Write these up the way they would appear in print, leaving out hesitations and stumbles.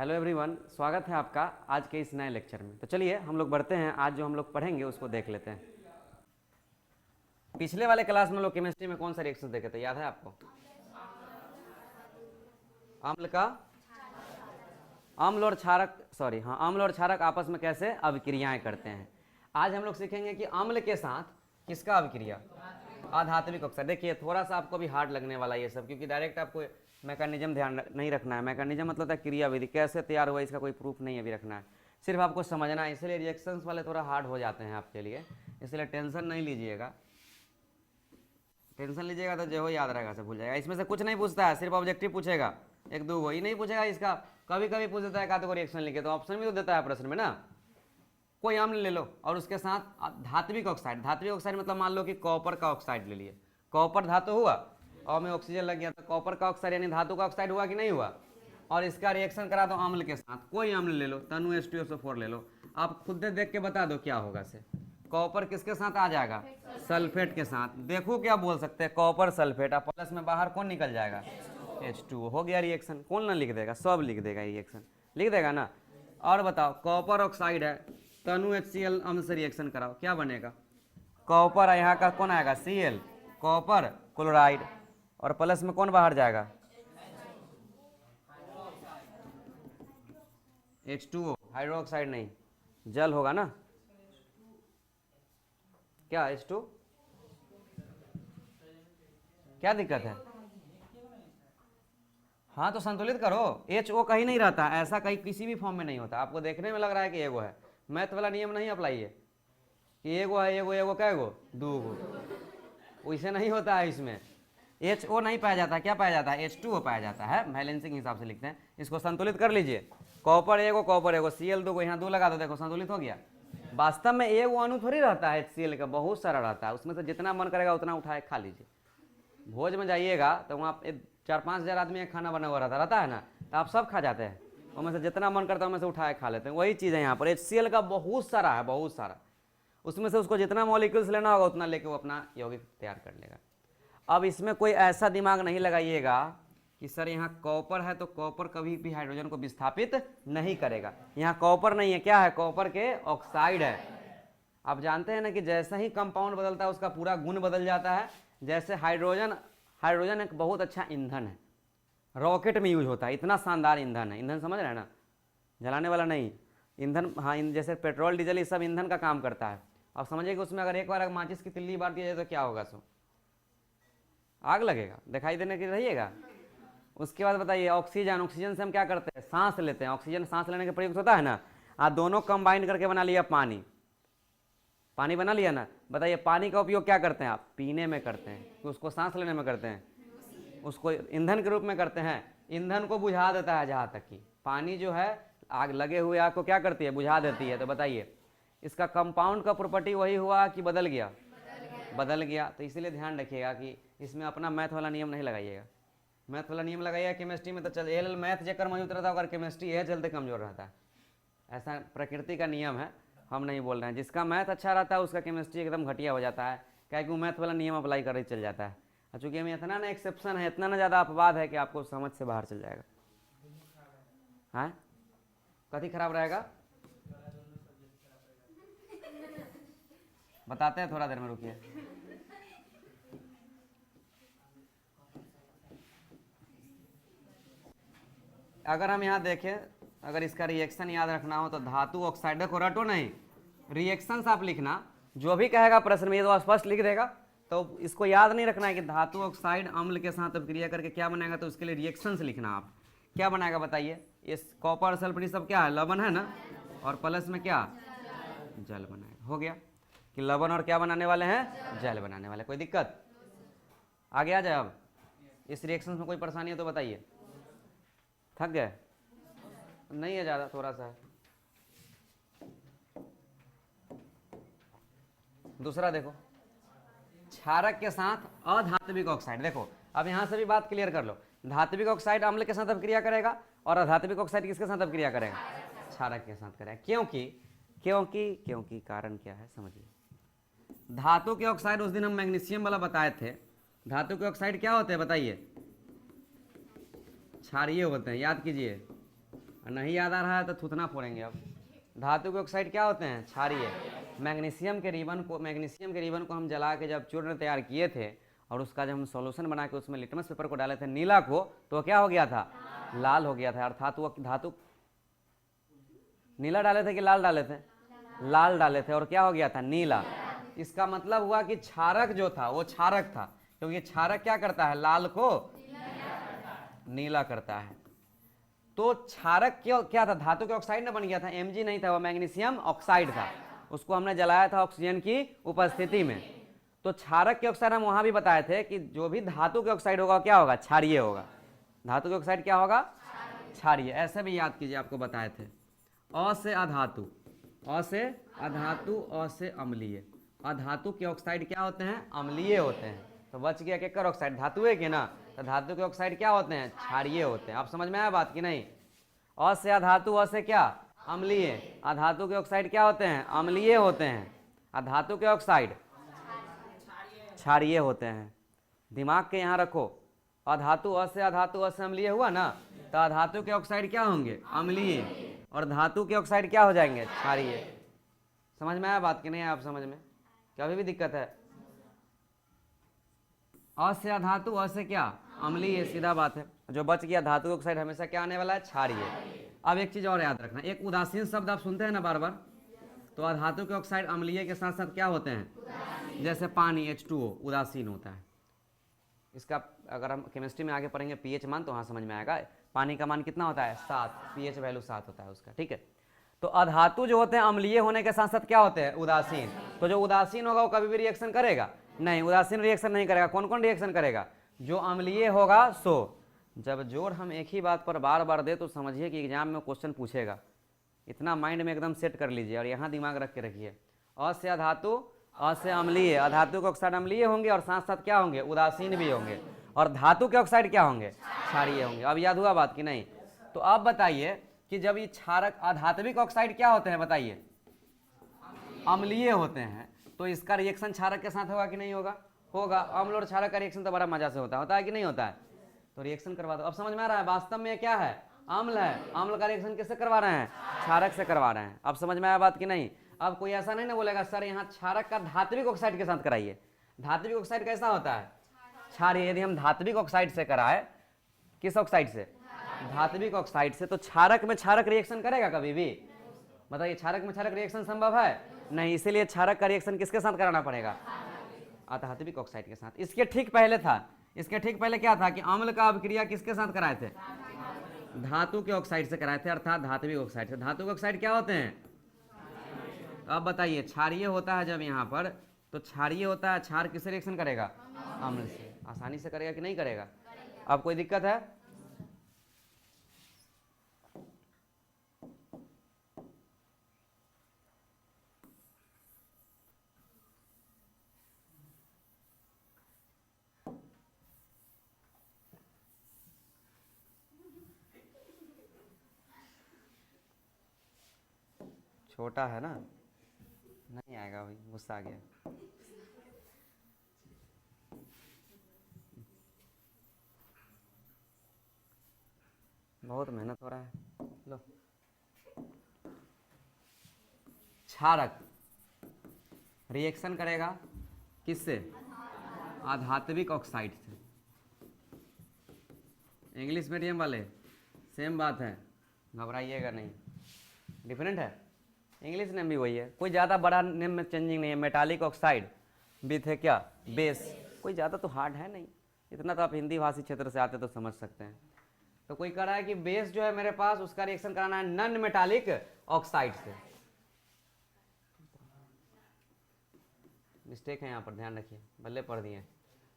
Hello everyone, स्वागत है आपका आज के इस नए लेक्चर में। तो चलिए हम लोग बढ़ते हैं। आज जो हम लोग पढ़ेंगे उसको देख लेते हैं। पिछले वाले क्लास में लोग केमिस्ट्री में कौन सा रिएक्शन देखे थे, याद है आपको? अम्ल का अम्ल और क्षारक अम्ल और क्षारक आपस में कैसे अभिक्रियाएं करते हैं। आज हम लोग सीखेंगे कि अम्ल के साथ किसका अभिक्रिया, अधात्विक ऑक्साइड। देखिए थोड़ा सा आपको भी हार्ड लगने वाला ये सब, क्योंकि डायरेक्ट आपको मैकेनिज्म ध्यान नहीं रखना है। मैकेनिज्म मतलब है क्रियाविधि, कैसे तैयार हुआ इसका कोई प्रूफ नहीं अभी रखना है, सिर्फ आपको समझना है। इसलिए रिएक्शंस वाले थोड़ा हार्ड हो जाते हैं आपके लिए, इसलिए टेंशन नहीं लीजिएगा। टेंशन लीजिएगा तो जो हो याद रहेगा सब भूल जाएगा। इसमें से कुछ नहीं पूछता है, सिर्फ ऑब्जेक्टिव पूछेगा, एक दो वही नहीं पूछेगा। इसका कभी कभी पूछ देता है का तो रिएक्शन लिखे, तो ऑप्शन भी तो देता है प्रश्न में ना। कोई अम्ल ले लो और उसके साथ धात्विक ऑक्साइड। धात्विक ऑक्साइड मतलब मान लो कि कॉपर का ऑक्साइड ले लिए, कॉपर धातु हुआ और में ऑक्सीजन लग गया, तो कॉपर का ऑक्साइड यानी धातु का ऑक्साइड हुआ कि नहीं हुआ। और इसका रिएक्शन करा दो अम्ल के साथ, कोई अम्ल ले लो, तनु H2SO4 ले लो। आप खुद देख के बता दो क्या होगा से। कॉपर किसके साथ आ जाएगा, सल्फेट के साथ। देखो क्या बोल सकते हैं, कॉपर सल्फेट, और प्लस में बाहर कौन निकल जाएगा, H2O। हो गया रिएक्शन। कौन ना लिख देगा, सब लिख देगा, रिएक्शन लिख देगा ना। और बताओ कॉपर ऑक्साइड है, तनु HCl अम्ल से रिएक्शन कराओ, क्या बनेगा। कॉपर यहाँ का कौन आएगा, Cl, कॉपर क्लोराइड, और प्लस में कौन बाहर जाएगा, H2O। हाइड्रोक्साइड नहीं, जल होगा ना, क्या H2, क्या दिक्कत है। हाँ तो संतुलित करो, HO कहीं नहीं रहता, ऐसा कहीं किसी भी फॉर्म में नहीं होता। आपको देखने में लग रहा है कि एगो है, मैथ वाला नियम नहीं अप्लाई है कि एगो है, एगो एगो क्या एगो दो गो, वैसे नहीं होता है। इसमें HO नहीं पाया जाता, क्या पाया जाता है, H2O पाया जाता है। बैलेंसिंग हिसाब से लिखते हैं इसको। संतुलित कर लीजिए, कॉपर एगो Cl दो को, यहाँ दो लगा दो, देखो संतुलित हो गया। वास्तव में एगो अणु थोड़ी रहता है HCl का, बहुत सारा रहता है, उसमें से जितना मन करेगा उतना उठाए खा लीजिए। भोज में जाइएगा तो वहाँ 4-5 हज़ार आदमी का खाना बना हुआ रहता है ना, तो आप सब खा जाते हैं, उनमें से जितना मन करता है उनमें से उठाए खा लेते हैं। वही चीज़ है यहाँ पर, HCl का बहुत सारा है, बहुत सारा। उसमें से उसको जितना मॉलिक्यूल्स लेना होगा उतना लेके वो अपना यौगिक तैयार कर लेगा। अब इसमें कोई ऐसा दिमाग नहीं लगाइएगा कि सर यहाँ कॉपर है तो कॉपर कभी भी हाइड्रोजन को विस्थापित नहीं करेगा। यहाँ कॉपर नहीं है, क्या है, कॉपर के ऑक्साइड है। आप जानते हैं ना कि जैसे ही कंपाउंड बदलता है उसका पूरा गुण बदल जाता है। जैसे हाइड्रोजन एक बहुत अच्छा ईंधन है, रॉकेट में यूज होता है, इतना शानदार ईंधन है। ईंधन समझ रहे हैं ना, जलाने वाला नहीं, ईंधन। हाँ, जैसे पेट्रोल डीजल ये सब ईंधन का काम करता है। अब समझिए कि उसमें अगर एक बार माचिस की तिल्ली बार दिया जाए तो क्या होगा, सो आग लगेगा, दिखाई देने की रहिएगा। उसके बाद बताइए ऑक्सीजन से हम क्या करते हैं, सांस लेते हैं। ऑक्सीजन सांस लेने के प्रयुक्त होता है ना। दोनों कंबाइन करके बना लिया पानी बना लिया ना। बताइए पानी का उपयोग क्या करते हैं आप, पीने में करते हैं कि उसको सांस लेने में करते हैं, उसको ईंधन के रूप में करते हैं। ईंधन को बुझा देता है, जहाँ तक कि पानी जो है आग लगे हुए आग को क्या करती है, बुझा देती है। तो बताइए इसका कंपाउंड का प्रॉपर्टी वही हुआ कि बदल गया, बदल गया। तो इसीलिए ध्यान रखिएगा कि इसमें अपना मैथ वाला नियम नहीं लगाइएगा। मैथ वाला नियम लगाइएगा केमिस्ट्री में तो चल एल मैथ जेकर मौजूद रहता है अगर केमिस्ट्री यह चलते कमजोर रहता है। ऐसा प्रकृति का नियम है, हम नहीं बोल रहे हैं। जिसका मैथ अच्छा रहता है उसका केमिस्ट्री एकदम घटिया हो जाता है, क्या कि वो मैथ वाला नियम अप्लाई कर चल जाता है। चूँकि हमें इतना ना एक्सेप्शन है, इतना ना ज़्यादा अपवाद है कि आपको समझ से बाहर चल जाएगा। हाँ कथी खराब रहेगा, बताते हैं, थोड़ा देर में रुकिए। अगर हम यहाँ देखें, अगर इसका रिएक्शन याद रखना हो तो धातु ऑक्साइड, देखो रटो नहीं, रिएक्शंस आप लिखना, जो भी कहेगा प्रश्न में ये तो स्पष्ट लिख देगा। तो इसको याद नहीं रखना है कि धातु ऑक्साइड अम्ल के साथ अभिक्रिया करके क्या बनाएगा, तो उसके लिए रिएक्शंस लिखना। आप क्या बनाएगा बताइए, इस कॉपर सल्फर सब क्या है, लवण है ना, और प्लस में क्या, जल बनाएगा। हो गया कि लवण और क्या बनाने वाले हैं, जल बनाने वाले। कोई दिक्कत, आगे आ जाए। अब इस रिएक्शन में कोई परेशानी है तो बताइए। थक गए, नहीं है ज़्यादा, थोड़ा सा है। दूसरा देखो, क्षारक के साथ अधात्विक ऑक्साइड। देखो अब यहाँ से भी बात क्लियर कर लो, धात्विक ऑक्साइड अम्ल के साथ अभिक्रिया करेगा और अधात्विक ऑक्साइड किसके साथ अभिक्रिया करेगा, क्षारक के साथ करेगा। क्योंकि क्योंकि क्योंकि कारण क्या है समझिए। धातु के ऑक्साइड उस दिन हम मैग्नीशियम वाला बताए थे, धातु के ऑक्साइड क्या होते हैं बताइए, क्षारीय होते हैं, याद कीजिए। नहीं याद आ रहा है तो थूथना फोड़ेंगे अब। धातु के ऑक्साइड क्या होते हैं? क्षारीय। मैग्नीशियम के रिबन को हम जला के जब चूर्ण तैयार किए थे और उसका जब हम सॉल्यूशन बना के उसमें लिटमस पेपर को डाले थे नीला को, तो क्या हो गया था? लाल हो गया था। अर्थात वो धातु नीला डाले थे कि लाल डाले थे? लाल डाले थे और क्या हो गया था? नीला। इसका मतलब हुआ कि क्षारक जो था वो क्षारक था, क्योंकि क्षारक क्या करता है? लाल को नीला करता है। तो क्षारक क्या था? धातु के ऑक्साइड ना बन गया था, Mg नहीं था, वो मैग्नीशियम ऑक्साइड था। उसको हमने जलाया था ऑक्सीजन की उपस्थिति में। तो क्षारक के ऑक्साइड हम वहां भी बताए थे कि जो भी धातु के ऑक्साइड होगा क्या होगा? क्षारीय होगा। धातु के ऑक्साइड क्या होगा? क्षारीय। ऐसे भी याद कीजिए, आपको बताए थे। अ से अधातु, अ से अधातु, अ से अम्लीय। अधातु के ऑक्साइड क्या होते हैं? अम्लीय होते हैं। तो बच गया केकर ऑक्साइड? धातु है कि ना? तो धातु के ऑक्साइड क्या होते हैं? क्षारीय होते हैं। आप समझ में आया बात कि नहीं? अ से अधातु, अ से क्या? अम्लीय। अधातु के ऑक्साइड क्या होते हैं? अम्लीय होते हैं। अधातु के ऑक्साइड क्षारीय होते हैं। दिमाग के यहाँ रखो, अधातु अ से अधातु, अ से अम्लीय हुआ ना, तो अधातु के ऑक्साइड क्या होंगे? अम्लीय। और धातु के ऑक्साइड क्या हो जाएंगे? क्षारीय। समझ में आया बात कि नहीं? आप समझ में क्या अभी भी दिक्कत है? अ से अधातु, अ से क्या? अम्लीय, सीधा बात है। जो बच गया धातु के ऑक्साइड हमेशा क्या आने वाला है? क्षारीय। अब एक चीज और याद रखना, एक उदासीन शब्द आप सुनते हैं ना बार बार, तो अधातु के ऑक्साइड अम्लीय के साथ साथ क्या होते हैं? जैसे पानी H2O उदासीन होता है। इसका अगर हम केमिस्ट्री में आगे पढ़ेंगे pH मान, तो वहाँ समझ में आएगा। पानी का मान कितना होता है? 7। pH वैल्यू 7 होता है उसका, ठीक है। तो अधातु जो होते हैं अम्लीय होने के साथ साथ क्या होते हैं? उदासीन। तो जो उदासीन होगा वो कभी भी रिएक्शन करेगा नहीं, उदासीन रिएक्शन नहीं करेगा। कौन कौन रिएक्शन करेगा? जो अम्लीय होगा सो। जब जोर हम एक ही बात पर बार बार दे तो समझिए कि एग्जाम में क्वेश्चन पूछेगा। इतना माइंड में एकदम सेट कर लीजिए और यहाँ दिमाग रख के रखिए। अ से अधातु, अ से अम्लीय। अधातु के ऑक्साइड अम्लीय होंगे और साथ साथ क्या होंगे? उदासीन भी होंगे। और धातु के ऑक्साइड क्या होंगे? क्षारीय होंगे। अब याद हुआ बात कि नहीं? तो अब बताइए कि जब ये क्षारक अधात्विक ऑक्साइड क्या होते हैं? बताइए, अम्लीय होते हैं, तो इसका रिएक्शन क्षारक के साथ होगा कि नहीं होगा? होगा। अम्ल और क्षारक का रिएक्शन तो बड़ा मजा से होता है कि नहीं होता है? तो रिएक्शन करवा दो। अब समझ में आ रहा है वास्तव में क्या है? अम्ल है। अम्ल का रिएक्शन किससे करवा रहे हैं? क्षारक से करवा रहे हैं। अब समझ में आया बात कि नहीं? अब कोई ऐसा नहीं ना बोलेगा सर यहाँ क्षारक का धात्विक ऑक्साइड के साथ कराइए। धात्विक ऑक्साइड कैसा होता है? क्षारीय। यदि हम धात्विक ऑक्साइड से कराए, किस ऑक्साइड से? धात्विक ऑक्साइड से, तो क्षारक में क्षारक रिएक्शन करेगा कभी भी? बताइए, क्षारक में क्षारक रिएक्शन संभव है? नहीं। इसीलिए क्षारक का रिएक्शन किसके साथ कराना पड़ेगा? अधात्विक ऑक्साइड के साथ। इसके ठीक पहले था, इसके ठीक पहले क्या था कि अम्ल का अभिक्रिया किसके साथ कराए थे? धातु के ऑक्साइड से कराए थे, अर्थात धात्विक ऑक्साइड से। धातु के ऑक्साइड क्या होते हैं? अब बताइए, क्षारीय होता है जब यहाँ पर, तो क्षारीय होता है, क्षार किससे रिएक्शन करेगा? अम्ल से। आसानी से करेगा कि नहीं करेगा? अब कोई दिक्कत है? छोटा है ना, नहीं आएगा अभी, गुस्सा आ गया। बहुत मेहनत हो रहा है। लो, क्षारक रिएक्शन करेगा किससे? अधात्विक ऑक्साइड से। इंग्लिश मीडियम वाले सेम बात है, घबराइएगा नहीं। डिफरेंट है, इंग्लिश नेम भी वही है, कोई ज़्यादा बड़ा नेम में चेंजिंग नहीं है। मेटालिक ऑक्साइड विथ है क्या? बेस। कोई ज़्यादा तो हार्ड है नहीं, इतना तो आप हिंदी भाषी क्षेत्र से आते तो समझ सकते हैं। तो कोई कह रहा है कि बेस जो है मेरे पास, उसका रिएक्शन कराना है नॉन मेटालिक ऑक्साइड से। मिस्टेक है यहाँ पर, ध्यान रखिए, बल्ले पढ़ दिए।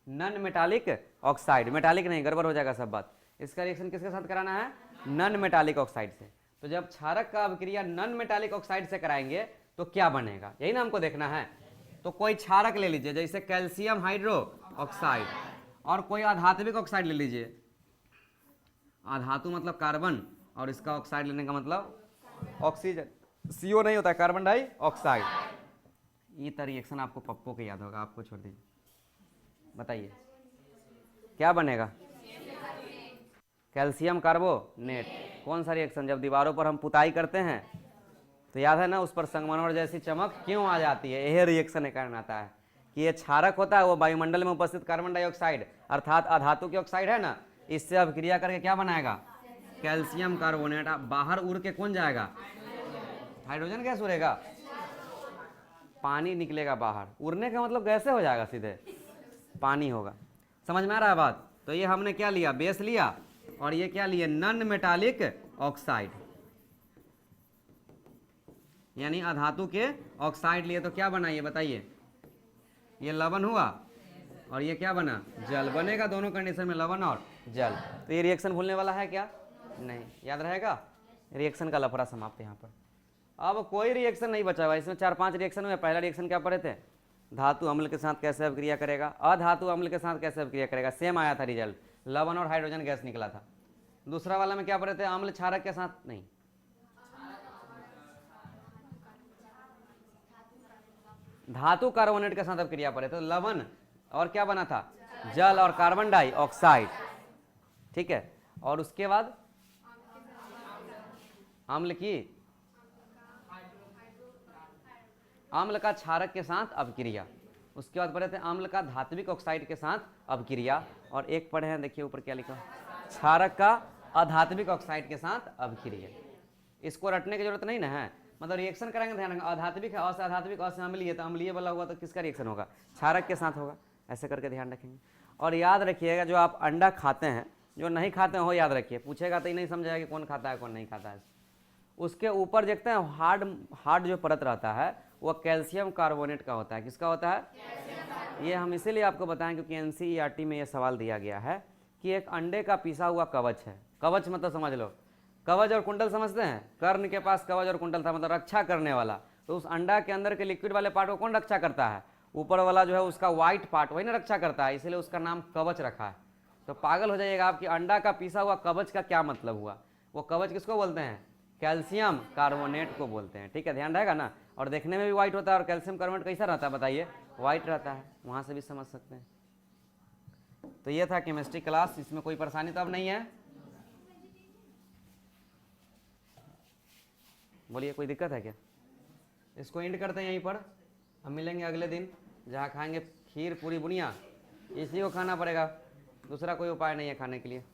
नॉन मेटालिक ऑक्साइड, मेटालिक नहीं, गड़बड़ हो जाएगा सब बात। इसका रिएक्शन किसके साथ कराना है? नॉन मेटालिक ऑक्साइड से। तो जब क्षारक का अभिक्रिया नॉन मेटालिक ऑक्साइड से कराएंगे तो क्या बनेगा, यही ना हमको देखना है। तो कोई क्षारक ले लीजिए, जैसे कैल्शियम हाइड्रो ऑक्साइड, और कोई अधात्विक ऑक्साइड ले लीजिए। अधातु मतलब कार्बन, और इसका ऑक्साइड लेने का मतलब ऑक्सीजन। CO नहीं होता है, कार्बन डाइऑक्साइड। ये तो रिएक्शन आपको पप्पो के याद होगा, आपको छोड़ दीजिए। बताइए क्या बनेगा? Calcium carbonate. कौन सा रिएक्शन? जब दीवारों पर हम पुताई करते हैं तो याद है ना, उस पर संगमरमर जैसी चमक क्यों आ जाती है? यह रिएक्शन के कारण आता है कि ये क्षारक होता है, वो वायुमंडल में उपस्थित कार्बन डाइऑक्साइड अर्थात अधातु के ऑक्साइड है ना, इससे अभिक्रिया करके क्या बनाएगा? Calcium carbonate. बाहर उड़ के कौन जाएगा? हाइड्रोजन गैस उड़ेगा, पानी निकलेगा बाहर। उड़ने का मतलब गैसे हो जाएगा, सीधे पानी होगा। समझ में आ रहा है बात? तो ये हमने क्या लिया? बेस लिया, और ये क्या लिए? नॉन मेटालिक ऑक्साइड, यानी अधातु के ऑक्साइड लिए। तो क्या बना ये बताइए? ये लवण हुआ, और ये क्या बना? जल बनेगा। दोनों कंडीशन में लवण और जल। तो ये रिएक्शन भूलने वाला है क्या? नहीं, याद रहेगा। रिएक्शन का लफड़ा समाप्त यहाँ पर। अब कोई रिएक्शन नहीं बचा हुआ। इसमें 4-5 रिएक्शन हुए। पहला रिएक्शन क्या पढ़े थे? धातु अम्ल के साथ कैसे अभिक्रिया करेगा, अधातु अम्ल के साथ कैसे अभिक्रिया करेगा। सेम आया था रिजल्ट, लवण और हाइड्रोजन गैस निकला था। दूसरा वाला में क्या पढ़े थे? अम्ल क्षारक के साथ, नहीं, धातु कार्बोनेट के साथ अभिक्रिया पढ़े थे। लवण और क्या बना था? जल और कार्बन डाइऑक्साइड। ठीक है, और उसके बाद अम्ल की, अम्ल का क्षारक के साथ अभिक्रिया। उसके बाद पढ़े थे अम्ल का धात्विक ऑक्साइड के साथ अभिक्रिया। और एक पढ़े हैं, देखिए ऊपर क्या लिखा, क्षारक का अधात्विक ऑक्साइड के साथ अभिक्रिया। इसको रटने की जरूरत नहीं ना है, मतलब रिएक्शन कराएंगे ध्यान रखना। अधात्विक है, अ से अधात्विक, अ से अम्लीय, तो अम्लीय वाला हुआ तो किसका रिएक्शन होगा? क्षारक के साथ होगा। ऐसे करके ध्यान रखेंगे। और याद रखिएगा, जो आप अंडा खाते हैं, जो नहीं खाते हैं वो याद रखिए। पूछेगा तो ही नहीं समझाएगा कि कौन खाता है कौन नहीं खाता है। उसके ऊपर देखते हैं हार्ड जो परत रहता है वो कैल्शियम कार्बोनेट का होता है। किसका होता है? ये हम इसीलिए आपको बताएं क्योंकि एनसीईआरटी में ये सवाल दिया गया है कि एक अंडे का पिसा हुआ कवच है। कवच मतलब समझ लो, कवच और कुंडल समझते हैं? कर्ण के पास कवच और कुंडल था, मतलब रक्षा करने वाला। तो उस अंडा के अंदर के लिक्विड वाले पार्ट को कौन रक्षा करता है? ऊपर वाला जो है उसका व्हाइट पार्ट, वही ना रक्षा करता है, इसलिए उसका नाम कवच रखा है। तो पागल हो जाइएगा आप कि अंडा का पिसा हुआ कवच का क्या मतलब हुआ। वो कवच किसको बोलते हैं? कैल्शियम कार्बोनेट को बोलते हैं। ठीक है, ध्यान रहेगा ना। और देखने में भी व्हाइट होता है। और कैल्शियम कार्बोनेट कैसा रहता है बताइए? व्हाइट रहता है। वहां से भी समझ सकते हैं। तो ये था केमिस्ट्री क्लास। इसमें कोई परेशानी तो अब नहीं है? बोलिए, कोई दिक्कत है क्या? इसको एंड करते हैं यहीं पर। हम मिलेंगे अगले दिन, जहाँ खाएंगे खीर पूरी बुनिया। इसी को खाना पड़ेगा, दूसरा कोई उपाय नहीं है खाने के लिए।